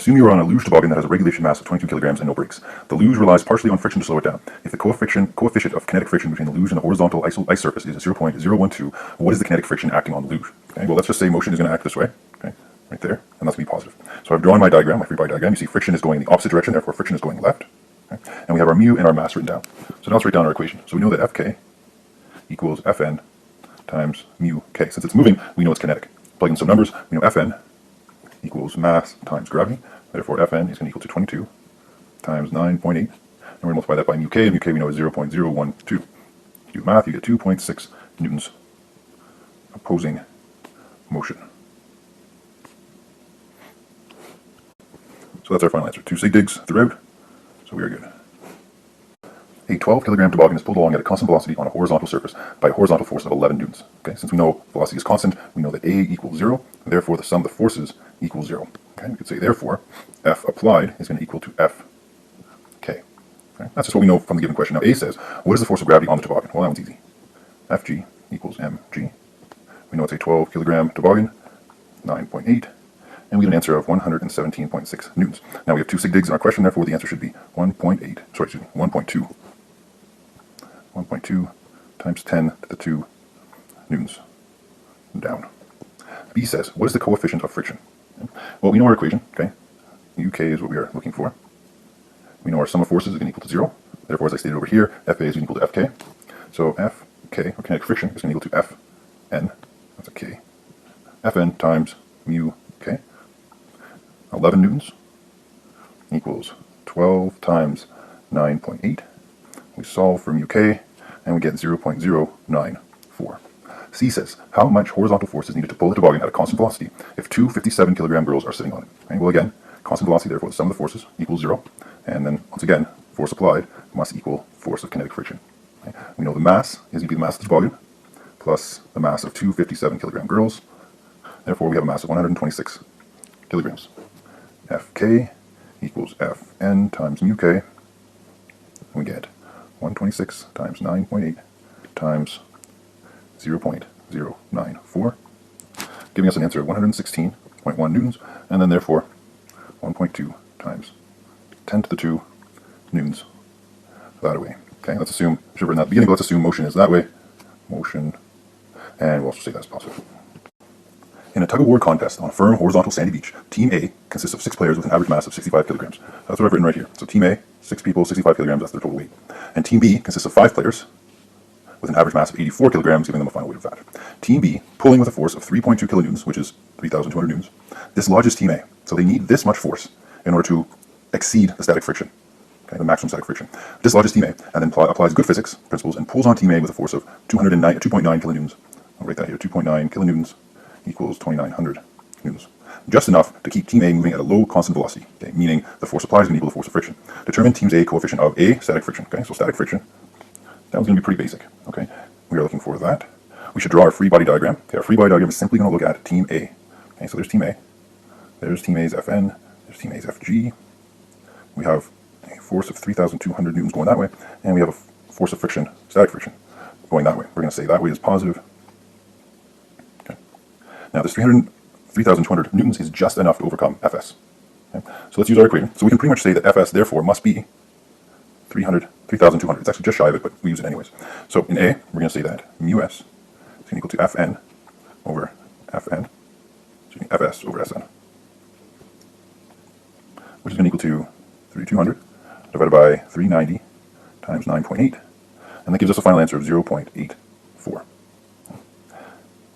Assume you are on a luge toboggan that has a regulation mass of 22 kilograms and no brakes. The luge relies partially on friction to slow it down. If the coefficient of kinetic friction between the luge and the horizontal ice surface is 0.012, what is the kinetic friction acting on the luge? Okay, well, let's just say motion is going to act this way, okay, right there, and that's going to be positive. So I've drawn my diagram, my free body diagram. You see friction is going in the opposite direction, therefore friction is going left. Okay? And we have our mu and our mass written down. So now let's write down our equation. So we know that Fk equals Fn times mu k. Since it's moving, we know it's kinetic. Plug in some numbers, we know Fn equals mass times gravity. Therefore, Fn is going to equal to 22 times 9.8. And we're going to multiply that by mu k, and mu k we know is 0.012. You do math, you get 2.6 newtons opposing motion. So that's our final answer. 2 sig digs throughout, so we are good. A 12 kilogram toboggan is pulled along at a constant velocity on a horizontal surface by a horizontal force of 11 newtons. Okay, since we know velocity is constant, we know that A equals 0, and therefore the sum of the forces equals 0. Okay, we could say therefore F applied is going to equal to F K. Okay, that's just what we know from the given question. Now A says, what is the force of gravity on the toboggan? Well, that one's easy. Fg equals mg. We know it's a 12 kilogram toboggan, 9.8, and we get an answer of 117.6 newtons. Now we have 2 sig digs in our question, therefore the answer should be 1.2 times 10 to the 2 newtons down. B says, what is the coefficient of friction? Well, we know our equation, okay? UK is what we are looking for. We know our sum of forces is going to equal to 0. Therefore, as I stated over here, FA is equal to FK. So FK, or kinetic friction, is going to equal to Fn, that's a K, Fn times mu K. 11 newtons equals 12 times 9.8. We solve for mu K, and we get 0.094. C says, how much horizontal force is needed to pull the toboggan at a constant velocity if two 57 kilogram girls are sitting on it? Okay, well again, constant velocity, therefore the sum of the forces equals 0. And then, once again, force applied must equal force of kinetic friction. Okay, we know the mass is going to be the mass of the toboggan plus the mass of two 57 kilogram girls. Therefore, we have a mass of 126 kilograms. Fk equals Fn times mu k. We get 126 times 9.8 times 0.094, giving us an answer of 116.1 newtons, and then therefore 1.2 times 10 to the 2 newtons that way. Okay, let's assume, should have written that at the beginning, but let's assume motion is that way. Motion, and we'll also say that's positive. In a tug-of-war contest on a firm horizontal sandy beach, Team A consists of 6 players with an average mass of 65 kilograms. That's what I've written right here. So Team A, 6 people, 65 kilograms, that's their total weight. And Team B consists of 5 players with an average mass of 84 kilograms, giving them a final weight of that. Team B, pulling with a force of 3.2 kilonewtons, which is 3,200 newtons, dislodges Team A. So they need this much force in order to exceed the static friction, okay, the maximum static friction. Dislodges Team A, and then applies good physics principles and pulls on Team A with a force of 2.9 kilonewtons. I'll write that here, 2.9 kilonewtons equals 2,900 newtons. Just enough to keep Team A moving at a low constant velocity, okay, meaning the force applied is going to equal the force of friction. Determine Team A coefficient of A, static friction. Okay, so static friction, that was going to be pretty basic. Okay, we are looking for that. We should draw our free body diagram. Okay, our free body diagram is simply going to look at Team A. Okay, so there's Team A. There's Team A's Fn. There's Team A's Fg. We have a force of 3,200 newtons going that way, and we have a force of friction, static friction, going that way. We're going to say that way is positive. Okay. Now this 3,200 newtons is just enough to overcome Fs. Okay. So let's use our equation. So we can pretty much say that Fs therefore must be 3,200. It's actually just shy of it, but we use it anyways. So in A, we're going to say that mu s is going to equal to Fn over Fn, Fs over Sn, which is going to equal to 3,200 divided by 390 times 9.8, and that gives us a final answer of 0.84.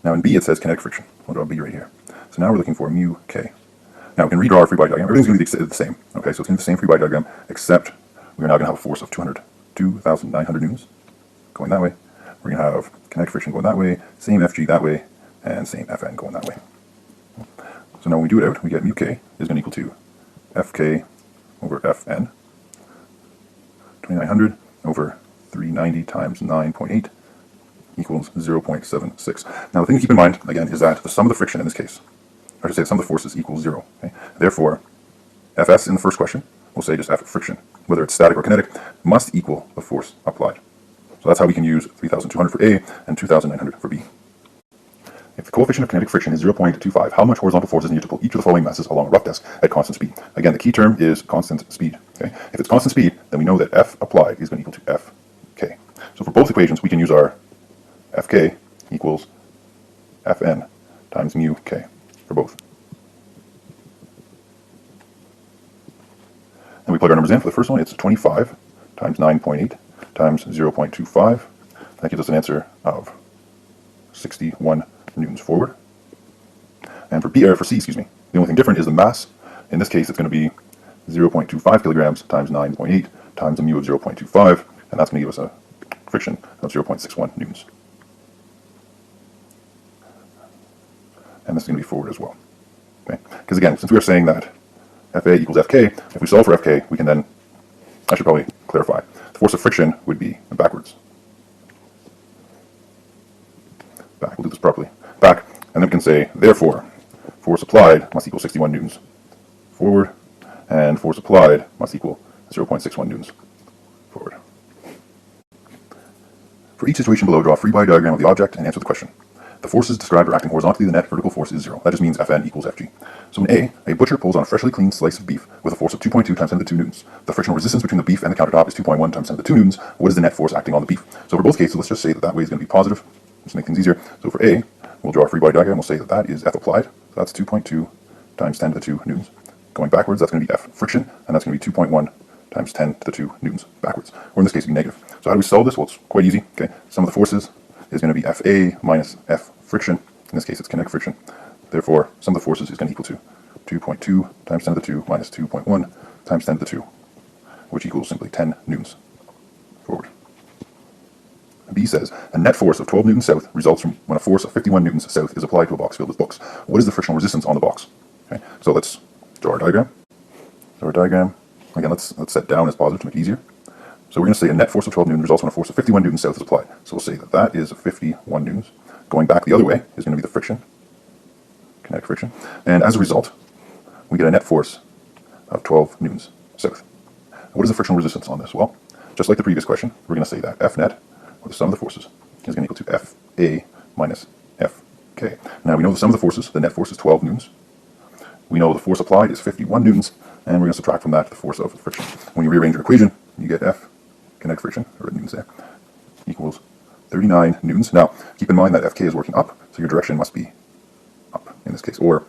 Now in B it says kinetic friction. We'll draw B right here. So now we're looking for mu k. Now we can redraw our free body diagram. Everything's going to be the same. Okay, so it's going to be the same free body diagram, except we're now going to have a force of 2,900 newtons going that way. We're going to have kinetic friction going that way, same Fg that way, and same Fn going that way. So now when we do it out, we get mu k is going to equal to Fk over Fn, 2,900 over 390 times 9.8 equals 0.76. Now the thing to keep in mind, again, is that the sum of the friction in this case, or to say the sum of the forces equals 0. Okay? Therefore, Fs in the first question, we'll say just F friction, whether it's static or kinetic, must equal the force applied. So that's how we can use 3,200 for A and 2,900 for B. If the coefficient of kinetic friction is 0.25, how much horizontal force is needed to pull each of the following masses along a rough desk at constant speed? Again, the key term is constant speed. Okay? If it's constant speed, then we know that F applied is going to equal to Fk. So for both equations, we can use our Fk equals Fn times mu k for both. And we plug our numbers in. For the first one, it's 25 times 9.8 times 0.25. That gives us an answer of 61 newtons forward. And for C, the only thing different is the mass. In this case, it's going to be 0.25 kilograms times 9.8 times a mu of 0.25, and that's going to give us a friction of 0.61 newtons. And this is going to be forward as well. Okay? Because again, since we are saying that Fa equals Fk, if we solve for Fk, we can then, I should probably clarify, the force of friction would be backwards. Back, we'll do this properly. Back, and then we can say, therefore, force applied must equal 61 newtons forward, and force applied must equal 0.61 newtons forward. For each situation below, draw a free body diagram of the object and answer the question. The forces described are acting horizontally, the net vertical force is 0. That just means Fn equals Fg. So in a butcher pulls on a freshly cleaned slice of beef with a force of 2.2 times 10 to the 2 newtons. The frictional resistance between the beef and the countertop is 2.1 times 10 to the 2 newtons. What is the net force acting on the beef? So for both cases, let's just say that that way is going to be positive, just to make things easier. So for A, we'll draw a free body diagram. We'll say that that is F applied. So that's 2.2 times 10 to the 2 newtons. Going backwards, that's going to be F friction, and that's going to be 2.1 times 10 to the 2 newtons backwards. Or in this case, it'd be negative. So how do we solve this? Well, it's quite easy. Okay, sum of the forces is going to be Fa minus F friction. In this case, it's kinetic friction. Therefore, sum of the forces is going to equal to 2.2 times 10 to the 2 minus 2.1 times 10 to the 2, which equals simply 10 newtons forward. B says, a net force of 12 newtons south results from when a force of 51 newtons south is applied to a box filled with books. What is the frictional resistance on the box? Okay, so let's draw our diagram. Again, let's set down as positive to make it easier. So we're going to say a net force of 12 newtons results when a force of 51 newtons south is applied. So we'll say that that is 51 newtons. Going back the other way is going to be the friction, kinetic friction. And as a result, we get a net force of 12 newtons south. What is the frictional resistance on this? Well, just like the previous question, we're going to say that F net, or the sum of the forces, is going to equal to Fa minus Fk. Now we know the sum of the forces, the net force is 12 newtons. We know the force applied is 51 newtons, and we're going to subtract from that the force of friction. When you rearrange your equation, you get F, kinetic friction, or newtons there, equals 39 newtons. Now, keep in mind that Fk is working up, so your direction must be up in this case, or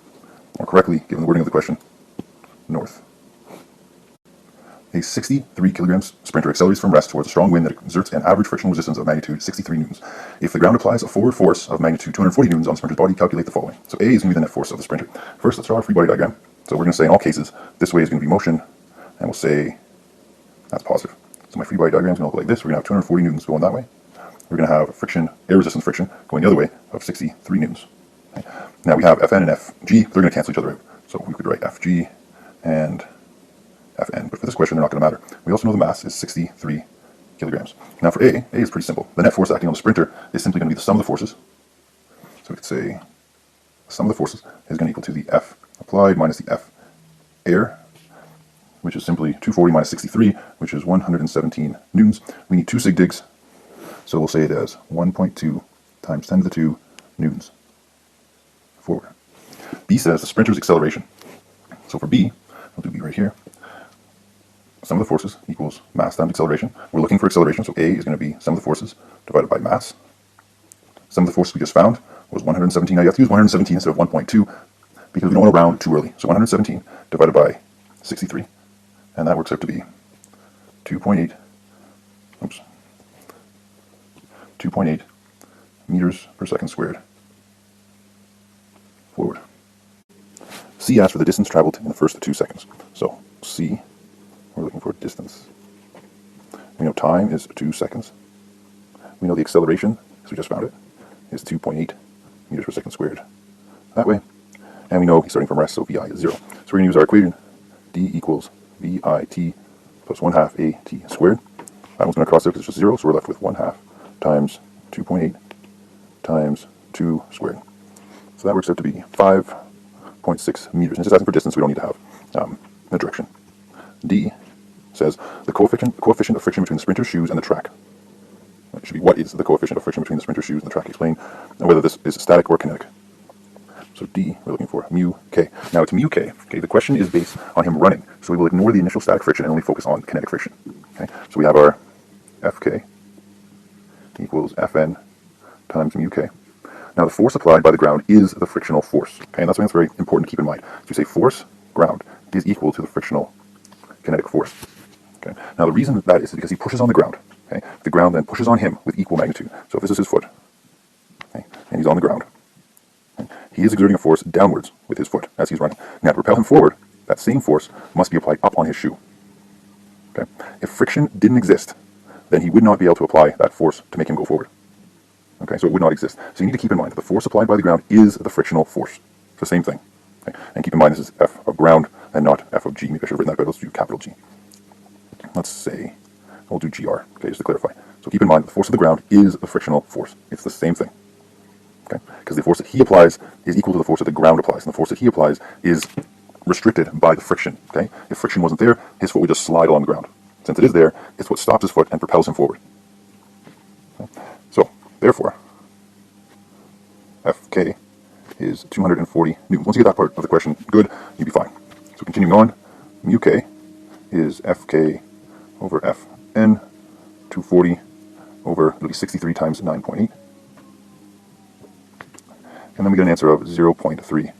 more correctly, given the wording of the question, north. A 63 kilograms sprinter accelerates from rest towards a strong wind that exerts an average frictional resistance of magnitude 63 newtons. If the ground applies a forward force of magnitude 240 newtons on the sprinter's body, calculate the following. So A is going to be the net force of the sprinter. First, let's draw a free body diagram. So we're going to say in all cases, this way is going to be motion, and we'll say that's positive. So my free body diagram is going to look like this. We're going to have 240 newtons going that way. We're going to have friction, air resistance friction, going the other way of 63 newtons. Okay. Now we have Fn and Fg. They're going to cancel each other out. So we could write Fg and Fn, but for this question, they're not going to matter. We also know the mass is 63 kilograms. Now for A is pretty simple. The net force acting on the sprinter is simply going to be the sum of the forces. So we could say the sum of the forces is going to equal to the F applied minus the F air, which is simply 240 minus 63, which is 117 newtons. We need 2 sig digs, so we'll say it as 1.2 times 10 to the 2 newtons forward. B says the sprinter's acceleration. So for B, we'll do B right here. Sum of the forces equals mass times acceleration. We're looking for acceleration, so A is going to be sum of the forces divided by mass. Sum of the forces we just found was 117. Now you have to use 117 instead of 1.2 because we don't want to round too early. So 117 divided by 63, and that works out to be 2.8 meters per second squared forward. C asks for the distance traveled in the first 2 seconds. So C, we're looking for distance. We know time is 2 seconds. We know the acceleration, as we just found it, is 2.8 meters per second squared that way. And we know he's starting from rest, so VI is 0. So we're going to use our equation. D equals VIT plus 1/2 AT squared. That one's going to cross out because it's just 0, so we're left with 1/2 times 2.8 times 2 squared. So that works out to be 5.6 meters. And it's just asking for distance, we don't need to have the direction. D says the coefficient of friction between the sprinter's shoes and the track It should be what is the coefficient of friction between the sprinter's shoes and the track plane, and whether this is static or kinetic. So D, we're looking for mu k. Now it's mu k. Okay, the question is based on him running, so we will ignore the initial static friction and only focus on kinetic friction. Okay, so we have our Fk equals Fn times mu k. Now the force applied by the ground is the frictional force. Okay, and that's something that's very important to keep in mind. So you say force ground is equal to the frictional kinetic force. Okay, now the reason that is because he pushes on the ground. Okay, the ground then pushes on him with equal magnitude. So if this is his foot, okay, and he's on the ground, okay, he is exerting a force downwards with his foot as he's running. Now to propel him forward, that same force must be applied up on his shoe. Okay, if friction didn't exist, then he would not be able to apply that force to make him go forward. Okay, so it would not exist. So you need to keep in mind that the force applied by the ground is the frictional force. It's the same thing. Okay? And keep in mind this is F of ground and not F of G. Maybe I should have written that better. Let's do capital G. Let's say, we'll do GR, okay, just to clarify. So keep in mind that the force of the ground is the frictional force. It's the same thing. Okay? Because the force that he applies is equal to the force that the ground applies. And the force that he applies is restricted by the friction. Okay? If friction wasn't there, his foot would just slide along the ground. Since it is there, it's what stops his foot and propels him forward. Okay? So, therefore, Fk is 240 newtons. Once you get that part of the question good, you'll be fine. So continuing on, mu k is Fk over Fn, 240 over, it'll be 63 times 9.8. And then we get an answer of 0.3